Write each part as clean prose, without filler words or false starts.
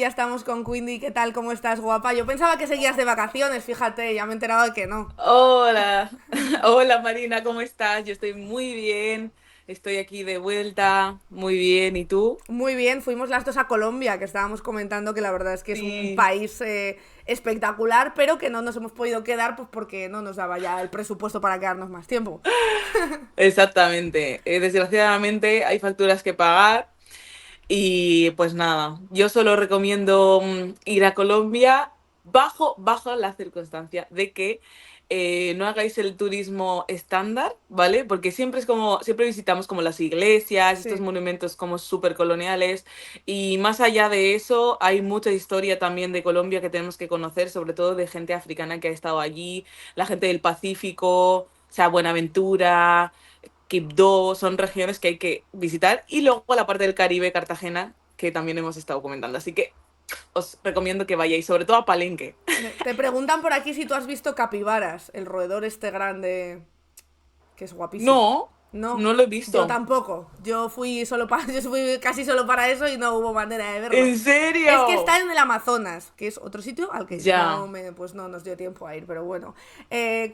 Ya estamos con Quindy. ¿Qué tal? ¿Cómo estás, guapa? Yo pensaba que seguías de vacaciones, fíjate, ya me he enterado de que no. Hola, hola Marina, ¿cómo estás? Yo estoy muy bien, estoy aquí de vuelta, muy bien, ¿y tú? Muy bien, fuimos las dos a Colombia, que estábamos comentando que la verdad es que es un Sí, país espectacular, pero que no nos hemos podido quedar pues porque no nos daba ya el presupuesto para quedarnos más tiempo. exactamente. Desgraciadamente hay facturas que pagar y pues nada, yo solo recomiendo ir a Colombia bajo la circunstancia de que no hagáis el turismo estándar, ¿vale? Porque siempre visitamos como las iglesias, estos Sí. monumentos como súper coloniales y más allá de eso hay mucha historia también de Colombia que tenemos que conocer, sobre todo de gente africana que ha estado allí, la gente del Pacífico, o sea, Buenaventura. Quibdó, son regiones que hay que visitar y luego la parte del Caribe, Cartagena, que también hemos estado comentando. Así que os recomiendo que vayáis, sobre todo a Palenque. Te preguntan por aquí si tú has visto capibaras, el roedor este grande que es guapísimo. No, No, no lo he yo visto. tampoco. Yo fui casi solo para eso y no hubo manera de verlo. ¿En Es que está serio? en el Amazonas, que es otro sitio al que Ya. pues no nos dio tiempo a ir, pero bueno.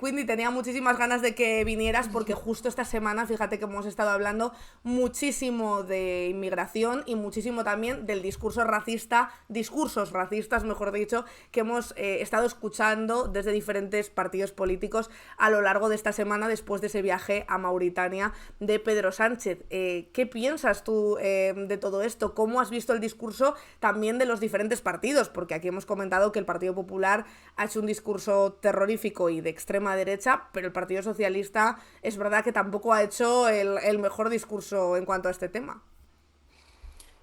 Quindi tenía muchísimas ganas de que vinieras porque justo esta semana, fíjate que hemos estado hablando muchísimo de inmigración y muchísimo también del discursos racistas, mejor dicho, que hemos estado escuchando desde diferentes partidos políticos a lo largo de esta semana después de ese viaje a Mauritania de Pedro Sánchez. ¿Qué piensas tú de todo esto? ¿Cómo has visto el discurso también de los diferentes partidos? Porque aquí hemos comentado que el Partido Popular ha hecho un discurso terrorífico y de extrema derecha, pero el Partido Socialista es verdad que tampoco ha hecho el mejor discurso en cuanto a este tema.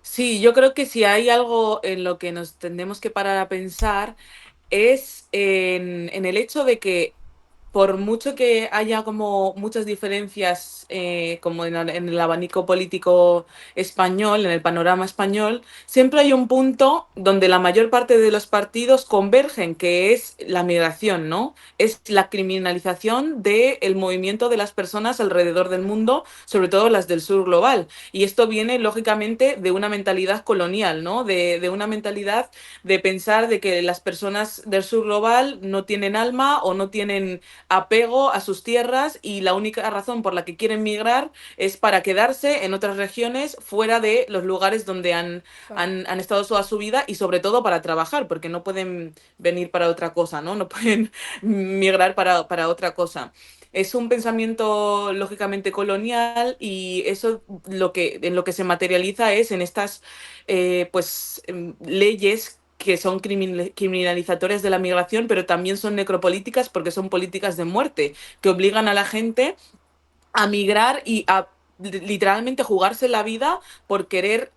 Sí, yo creo que si hay algo en lo que nos tendremos que parar a pensar es en el hecho de que por mucho que haya como muchas diferencias como en el abanico político español, en el panorama español, siempre hay un punto donde la mayor parte de los partidos convergen, que es la migración, ¿no? Es la criminalización del movimiento de las personas alrededor del mundo, sobre todo las del sur global. Y esto viene, lógicamente, de una mentalidad colonial, ¿no? De una mentalidad de pensar de que las personas del sur global no tienen alma o no tienen apego a sus tierras y la única razón por la que quieren migrar es para quedarse en otras regiones fuera de los lugares donde Claro. han estado toda su vida y sobre todo para trabajar, porque no pueden venir para otra cosa, ¿no? No pueden migrar para otra cosa. Es un pensamiento lógicamente colonial y eso en lo que se materializa es en estas leyes que son criminalizatorias de la migración, pero también son necropolíticas porque son políticas de muerte, que obligan a la gente a migrar y a literalmente jugarse la vida por querer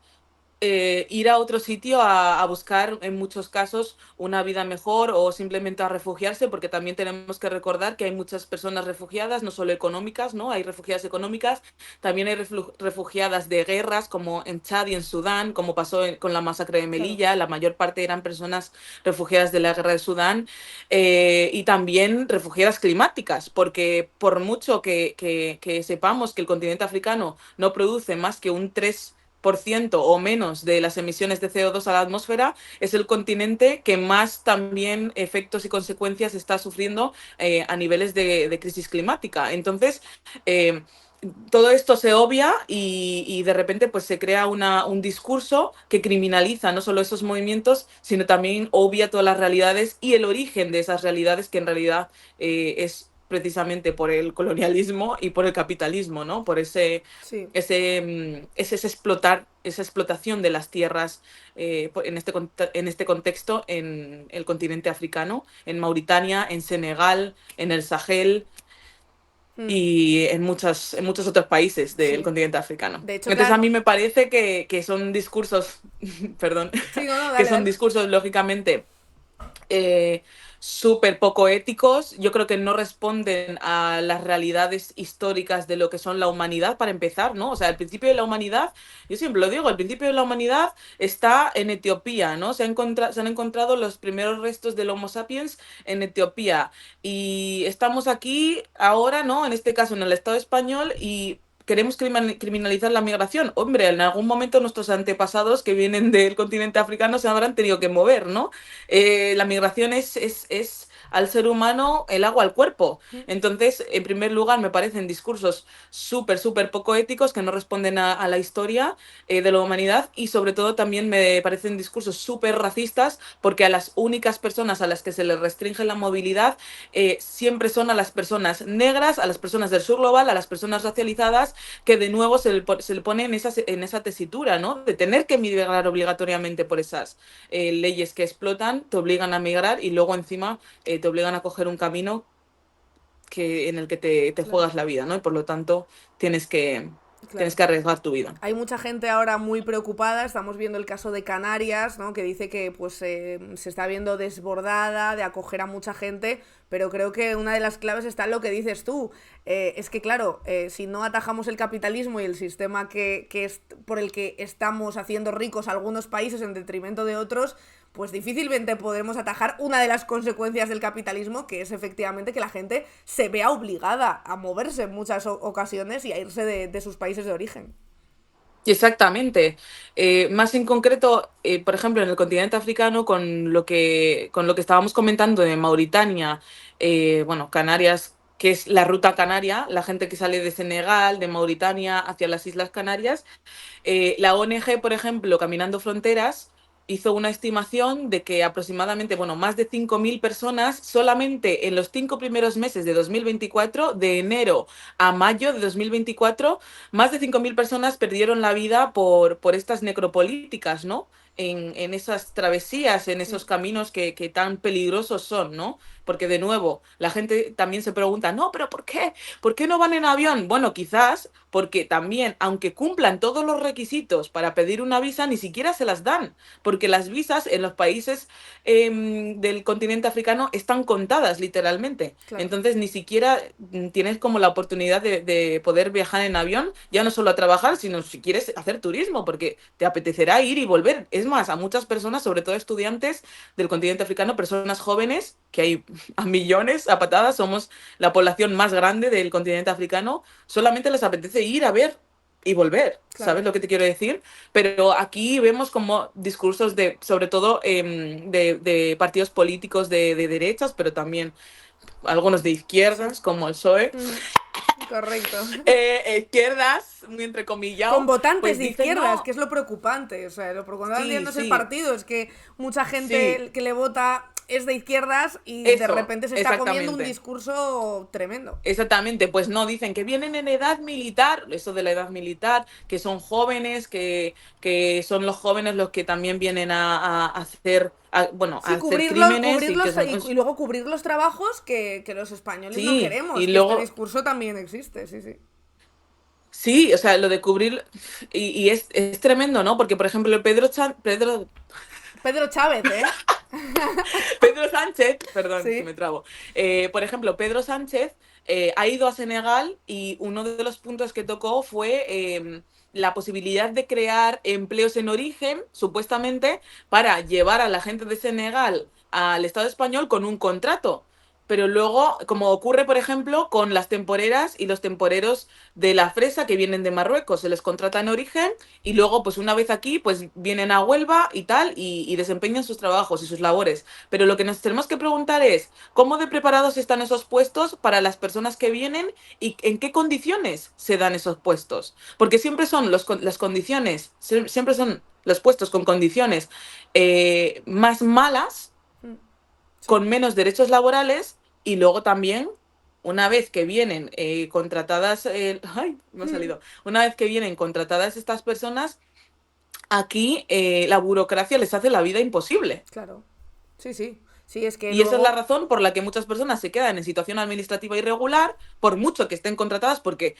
ir a otro sitio a buscar, en muchos casos, una vida mejor o simplemente a refugiarse, porque también tenemos que recordar que hay muchas personas refugiadas, no solo económicas, ¿no? Hay refugiadas económicas, también hay refugiadas de guerras, como en Chad y en Sudán, como pasó con la masacre de Claro. Melilla, la mayor parte eran personas refugiadas de la guerra de Sudán, y también refugiadas climáticas, porque por mucho que sepamos que el continente africano no produce más que un 3% o menos de las emisiones de CO2 a la atmósfera, es el continente que más también efectos y consecuencias está sufriendo a niveles de crisis climática. Entonces, eh, todo esto se obvia y de repente pues se crea un discurso que criminaliza no solo esos movimientos, sino también obvia todas las realidades y el origen de esas realidades que en realidad es precisamente por el colonialismo y por el capitalismo, ¿no? Por Sí. ese explotar, esa explotación de las tierras en este contexto en el continente africano, en Mauritania, en Senegal, en el Sahel Mm, y en muchos otros países del sí. continente africano. De hecho, Entonces a claro. mí me parece que son discursos, perdón, Sí, no, no, que dale, son dale. discursos lógicamente eh, súper poco éticos. Yo creo que no responden a las realidades históricas de lo que son la humanidad, para empezar, ¿no? O sea, el principio de la humanidad, yo siempre lo digo, el principio de la humanidad está en Etiopía, ¿no? Se han encontrado los primeros restos del Homo sapiens en Etiopía y estamos aquí ahora, ¿no? En este caso en el Estado español y queremos criminalizar la migración. Hombre, en algún momento nuestros antepasados que vienen del continente africano se habrán tenido que mover, ¿no? La migración es al ser humano el agua al cuerpo. Entonces, en primer lugar, me parecen discursos súper poco éticos que no responden a la historia de la humanidad, y sobre todo también me parecen discursos súper racistas, porque a las únicas personas a las que se les restringe la movilidad siempre son a las personas negras, a las personas del sur global, a las personas racializadas, que de nuevo se le pone en esa tesitura, ¿no? De tener que migrar obligatoriamente por esas leyes que explotan, te obligan a migrar y luego encima te obligan a coger un camino en el que te juegas la vida, ¿no? Y por lo tanto tienes que, Claro. tienes que arriesgar tu vida. Hay mucha gente ahora muy preocupada, estamos viendo el caso de Canarias, ¿no? Que dice que pues se está viendo desbordada de acoger a mucha gente, pero creo que una de las claves está en lo que dices tú. Es que claro, si no atajamos el capitalismo y el sistema que es por el que estamos haciendo ricos algunos países en detrimento de otros, pues difícilmente podremos atajar una de las consecuencias del capitalismo, que es efectivamente que la gente se vea obligada a moverse en muchas ocasiones y a irse de sus países de origen. Exactamente. Más en concreto, por ejemplo, en el continente africano, con lo que estábamos comentando de Mauritania, bueno, Canarias, que es la ruta canaria, la gente que sale de Senegal, de Mauritania hacia las Islas Canarias, la ONG, por ejemplo, Caminando Fronteras, hizo una estimación de que aproximadamente, bueno, más de 5.000 personas solamente en los 5 primeros meses de 2024, de enero a mayo de 2024, más de 5.000 personas perdieron la vida por estas necropolíticas, ¿no? En esas travesías, en esos Sí. caminos que tan peligrosos son, ¿no? Porque de nuevo, la gente también se pregunta, no, pero ¿por qué? ¿Por qué no van en avión? Bueno, quizás porque también, aunque cumplan todos los requisitos para pedir una visa, ni siquiera se las dan, porque las visas en los países del continente africano están contadas literalmente. Claro. Entonces, ni siquiera tienes como la oportunidad de poder viajar en avión, ya no solo a trabajar, sino si quieres hacer turismo, porque te apetecerá ir y volver. Es más, a muchas personas, sobre todo estudiantes del continente africano, personas jóvenes, que hay a millones, a patadas, somos la población más grande del continente africano, solamente les apetece ir a ver y volver, Claro. ¿sabes lo que te quiero decir? Pero aquí vemos como discursos de, sobre todo, de partidos políticos de derechas, pero también algunos de Sí. izquierdas, como el PSOE, Correcto. izquierdas, muy Con entrecomillado, votantes pues de dicen, izquierdas, que no, es lo preocupante. O sea, lo preocupante sí, no es el sí, partido, es que mucha sí, gente que le vota es de izquierdas y de eso, repente se está comiendo un exactamente. discurso tremendo. Exactamente, pues no, dicen que vienen en edad militar, eso de la edad militar, que son jóvenes, que son los jóvenes los que también vienen a hacer, bueno, a Sí, hacer crímenes y que son... y luego cubrir los trabajos que los españoles no Sí, queremos, y que este luego, discurso también existe, sí, sí. sí, o sea, lo de cubrir, y es tremendo, ¿no? Porque, por ejemplo, Pedro Chávez, ¿eh? Pedro Sánchez, perdón, que Sí. me trabo. Por ejemplo, Pedro Sánchez ha ido a Senegal y uno de los puntos que tocó fue la posibilidad de crear empleos en origen, supuestamente, para llevar a la gente de Senegal al Estado español con un contrato. Pero luego, como ocurre, por ejemplo, con las temporeras y los temporeros de la fresa que vienen de Marruecos, se les contrata en origen y luego, pues una vez aquí, pues vienen a Huelva y tal y desempeñan sus trabajos y sus labores. Pero lo que nos tenemos que preguntar es, ¿cómo de preparados están esos puestos para las personas que vienen y en qué condiciones se dan esos puestos? Porque siempre son las condiciones, siempre son los puestos con condiciones más malas, Sí. con menos derechos laborales y luego también, una vez que vienen contratadas, ay, me ha salido, una vez que vienen contratadas estas personas, aquí la burocracia les hace la vida imposible. Claro. Sí, sí. Sí, es que Y esa es la luego. razón por la que muchas personas se quedan en situación administrativa irregular, por mucho que estén contratadas, porque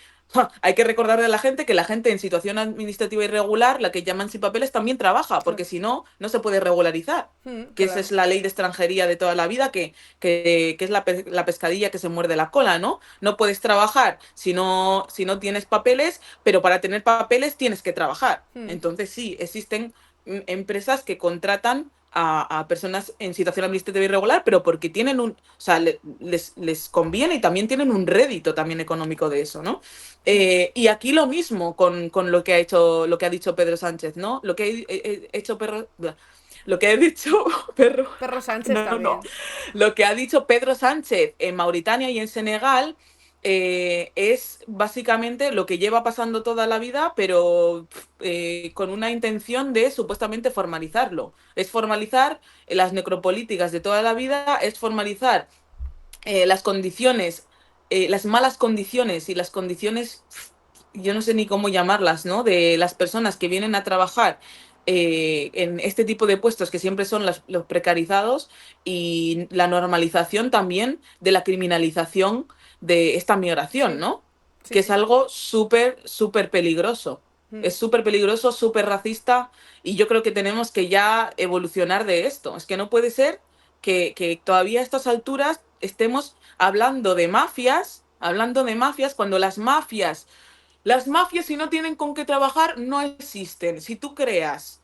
hay que recordarle a la gente que la gente en situación administrativa irregular, la que llaman sin papeles, también trabaja, porque Claro. si no, no se puede regularizar. Que esa es Claro. la ley de extranjería de toda la vida, que es la pescadilla que se muerde la cola, ¿no? No puedes trabajar si no tienes papeles, pero para tener papeles tienes que trabajar. Entonces sí, existen empresas que contratan a personas en situación administrativa irregular, pero porque tienen o sea, les conviene y también tienen un rédito también económico de eso, ¿no? Y aquí lo mismo con lo que ha dicho Pedro Sánchez, ¿no? Lo que ha hecho Perro, lo que ha dicho Perro, Perro Sánchez no, también. lo que ha dicho Pedro Sánchez en Mauritania y en Senegal es básicamente lo que lleva pasando toda la vida, pero con una intención de supuestamente formalizarlo. Es formalizar las necropolíticas de toda la vida, es formalizar las condiciones, las malas condiciones y las condiciones, yo no sé ni cómo llamarlas, ¿no? De las personas que vienen a trabajar en este tipo de puestos que siempre son los precarizados y la normalización también de la criminalización de esta migración, Sí, ¿no? sí, Que es sí. algo súper, súper peligroso. Mm. Es súper peligroso, súper racista y yo creo que tenemos que ya evolucionar de esto. Es que no puede ser que todavía a estas alturas estemos hablando de mafias, cuando las mafias si no tienen con qué trabajar no existen. Si tú creas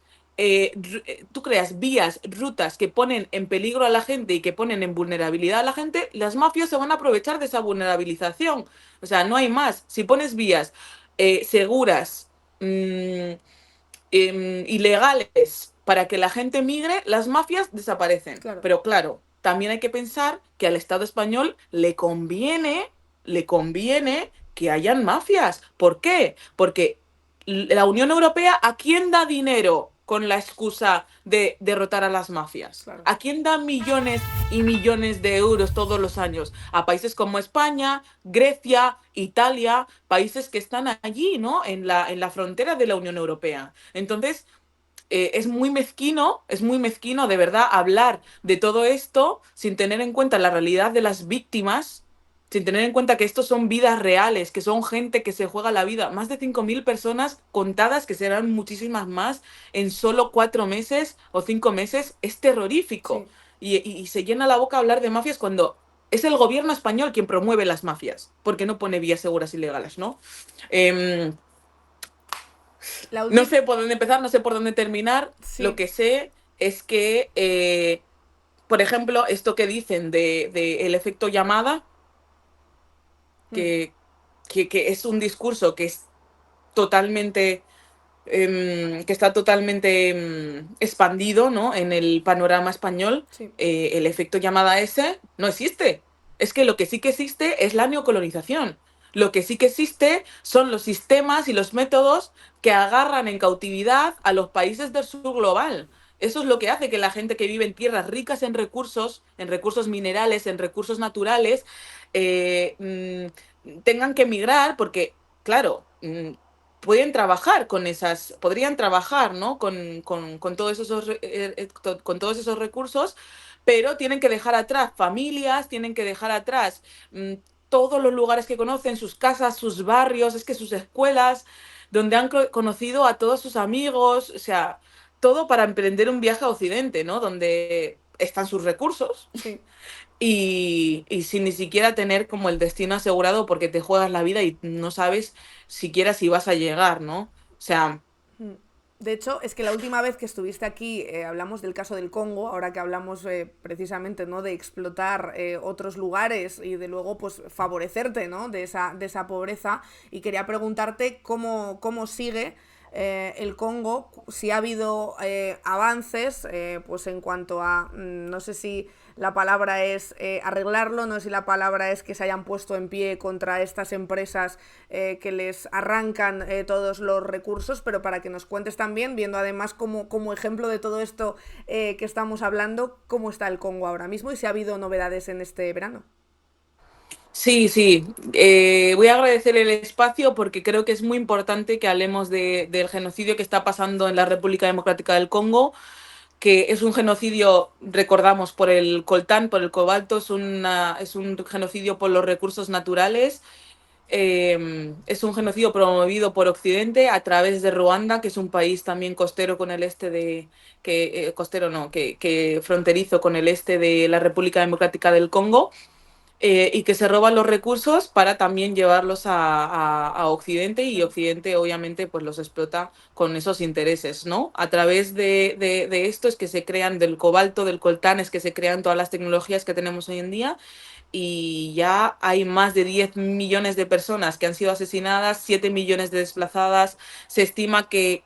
vías, rutas que ponen en peligro a la gente y que ponen en vulnerabilidad a la gente, las mafias se van a aprovechar de esa vulnerabilización. O sea, no hay más. Si pones vías seguras, mmm, ilegales para que la gente migre, las mafias desaparecen. Claro. Pero claro, también hay que pensar que al Estado español le conviene que hayan mafias. ¿Por qué? Porque la Unión Europea, ¿a quién da dinero con la excusa de derrotar a las mafias? Claro. ¿A quién da millones y millones de euros todos los años? A países como España, Grecia, Italia, países que están allí, ¿no? En la frontera de la Unión Europea. Entonces, es muy mezquino de verdad hablar de todo esto sin tener en cuenta la realidad de las víctimas, sin tener en cuenta que estos son vidas reales, que son gente que se juega la vida. Más de 5.000 personas contadas, que serán muchísimas más, en solo 4 meses o 5 meses, es terrorífico. Sí. Y se llena la boca a hablar de mafias cuando es el gobierno español quien promueve las mafias, porque no pone vías seguras y legales, ¿no? Eh, La no última... sé por dónde empezar, no sé por dónde terminar. Lo Sí. que sé es que, por ejemplo, esto que dicen de el efecto llamada, Mm. que, que es un discurso que es totalmente, que está totalmente expandido, ¿no? En el panorama español, Sí. el efecto llamada ese no existe. Es que lo que sí que existe es la neocolonización. Lo que sí que existe son los sistemas y los métodos que agarran en cautividad a los países del sur global. Eso es lo que hace que la gente que vive en tierras ricas en recursos minerales, en recursos naturales, tengan que emigrar porque, claro, pueden trabajar con esas, podrían trabajar, ¿no? Con todos esos, con todos esos recursos, pero tienen que dejar atrás familias, tienen que dejar atrás mmm, todos los lugares que conocen, sus casas, sus barrios, es que sus escuelas, donde han conocido a todos sus amigos, o sea, todo para emprender un viaje a Occidente, ¿no? Donde están sus recursos Sí. y sin ni siquiera tener como el destino asegurado porque te juegas la vida y no sabes siquiera si vas a llegar, ¿no? O sea, Mm. De hecho, es que la última vez que estuviste aquí hablamos del caso del Congo, ahora que hablamos precisamente, ¿no? De explotar otros lugares y de luego pues favorecerte, ¿no? De esa pobreza. Y quería preguntarte cómo sigue el Congo, si ha habido avances, pues en cuanto a, no sé si la palabra es arreglarlo, no sé si la palabra es que se hayan puesto en pie contra estas empresas que les arrancan todos los recursos, pero para que nos cuentes también, viendo además como ejemplo de todo esto que estamos hablando, cómo está el Congo ahora mismo y si ha habido novedades en este verano. sí, sí. Voy a agradecer el espacio porque creo que es muy importante que hablemos del genocidio que está pasando en la República Democrática del Congo, que es un genocidio, recordamos, por el coltán, por el cobalto, es un genocidio por los recursos naturales. Es un genocidio promovido por Occidente a través de Ruanda, que es un país también costero con el este de, costero no, que fronterizo con el este de la República Democrática del Congo. y que se roban los recursos para también llevarlos a Occidente, y Claro. Occidente obviamente pues los explota con esos intereses, ¿no? A través de esto es que se crean del cobalto, del coltán, es que se crean todas las tecnologías que tenemos hoy en día, y ya hay más de 10 millones de personas que han sido asesinadas, 7 millones de desplazadas, se estima que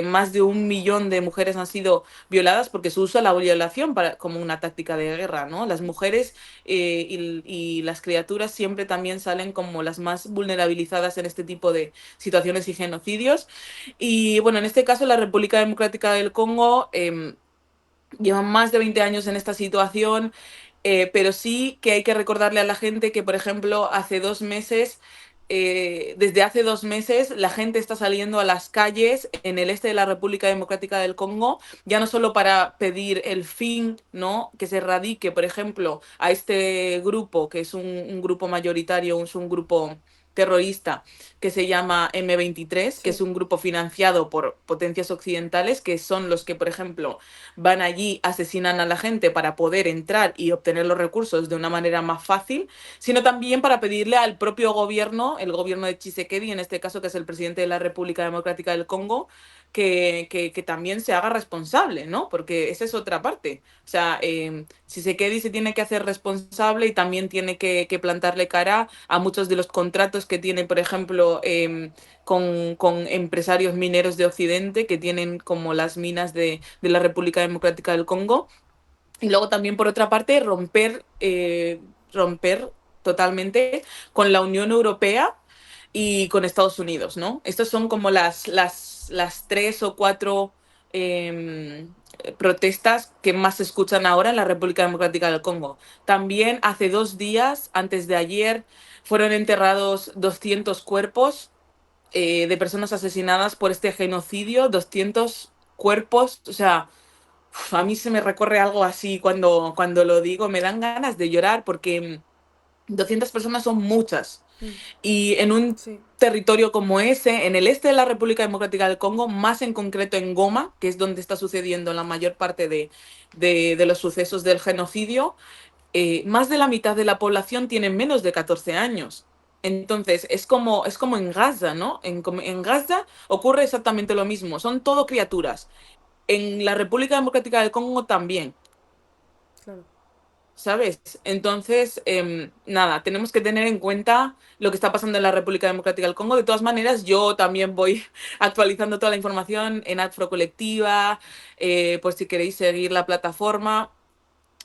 más de 1 millón de mujeres han sido violadas porque se usa la violación como una táctica de guerra, ¿no? Las mujeres y las criaturas siempre también salen como las más vulnerabilizadas en este tipo de situaciones y genocidios. Y bueno, en este caso la República Democrática del Congo llevan más de 20 años en esta situación, pero sí que hay que recordarle a la gente que, por ejemplo, desde hace 2 meses, la gente está saliendo a las calles en el este de la República Democrática del Congo, ya no solo para pedir el fin, ¿no? Que se erradique, por ejemplo, a este grupo, que es un grupo mayoritario, es un grupo terrorista que se llama M23, que es Sí. un grupo financiado por potencias occidentales, que son los que, por ejemplo, van allí, asesinan a la gente para poder entrar y obtener los recursos de una manera más fácil, sino también para pedirle al propio gobierno, el gobierno de Tshisekedi, en este caso, que es el presidente de la República Democrática del Congo, que también se haga responsable, ¿no? Porque esa es otra parte. O sea, Tshisekedi se tiene que hacer responsable y también tiene que plantarle cara a muchos de los contratos que tiene, por ejemplo, con empresarios mineros de Occidente que tienen como las minas de la República Democrática del Congo. Y luego también, por otra parte, romper totalmente con la Unión Europea y con Estados Unidos, ¿no? Estas son como las 3 o 4 eh, protestas que más se escuchan ahora en la República Democrática del Congo. También hace 2 días, antes de ayer, fueron enterrados 200 cuerpos de personas asesinadas por este genocidio, 200 cuerpos, o sea, a mí se me recorre algo así cuando lo digo, me dan ganas de llorar porque 200 personas son muchas. Mm. Y en un Sí. territorio como ese, en el este de la República Democrática del Congo, más en concreto en Goma, que es donde está sucediendo la mayor parte de los sucesos del genocidio, más de la mitad de la población tiene menos de 14 años. Entonces, es como en Gaza, ¿no? En Gaza ocurre exactamente lo mismo, son todo criaturas. En la República Democrática del Congo también, Claro. ¿sabes? Entonces, nada, tenemos que tener en cuenta lo que está pasando en la República Democrática del Congo. De todas maneras, yo también voy actualizando toda la información en Afrocolectiva, por si queréis seguir la plataforma.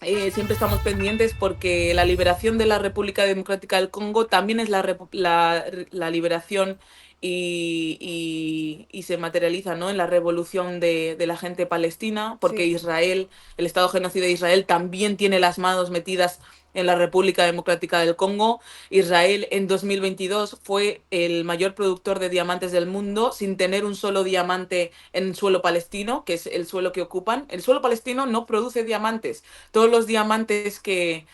Siempre estamos pendientes porque la liberación de la República Democrática del Congo también es la liberación y se materializa, ¿no? En la revolución de la gente palestina, porque Sí. Israel, el Estado genocida de Israel, también tiene las manos metidas en la República Democrática del Congo. Israel en 2022 fue el mayor productor de diamantes del mundo sin tener un solo diamante en suelo palestino, que es el suelo que ocupan. El suelo palestino no produce diamantes. Todos los diamantes que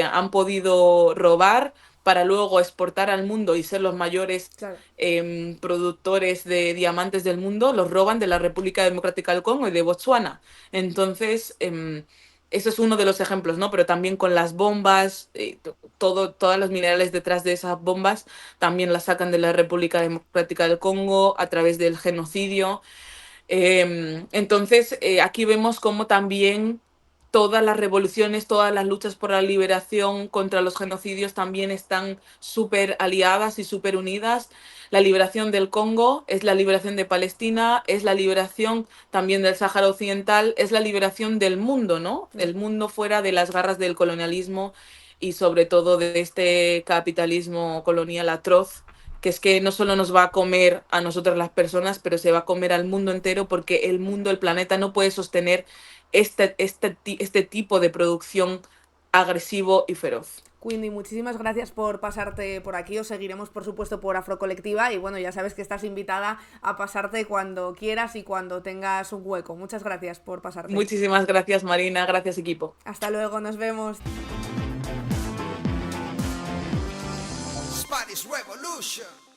han podido robar para luego exportar al mundo y ser los mayores Claro. productores de diamantes del mundo, los roban de la República Democrática del Congo y de Botswana. Entonces, eso es uno de los ejemplos, ¿no? Pero también con las bombas, todos los minerales detrás de esas bombas también las sacan de la República Democrática del Congo a través del genocidio. Entonces, aquí vemos cómo también todas las revoluciones, todas las luchas por la liberación contra los genocidios también están súper aliadas y súper unidas. La liberación del Congo es la liberación de Palestina, es la liberación también del Sáhara Occidental, es la liberación del mundo, ¿no? Claro. El mundo fuera de las garras del colonialismo y sobre todo de este capitalismo colonial atroz, que es que no solo nos va a comer a nosotras las personas, pero se va a comer al mundo entero porque el mundo, el planeta no puede sostener este tipo de producción agresivo y feroz. Quindi, muchísimas gracias por pasarte por aquí. Os seguiremos, por supuesto, por Afrocolectiva. Y bueno, ya sabes que estás invitada a pasarte cuando quieras y cuando tengas un hueco. Muchas gracias por pasarte. Muchísimas gracias, Marina. Gracias, equipo. Hasta luego, nos vemos. Spanish Revolution.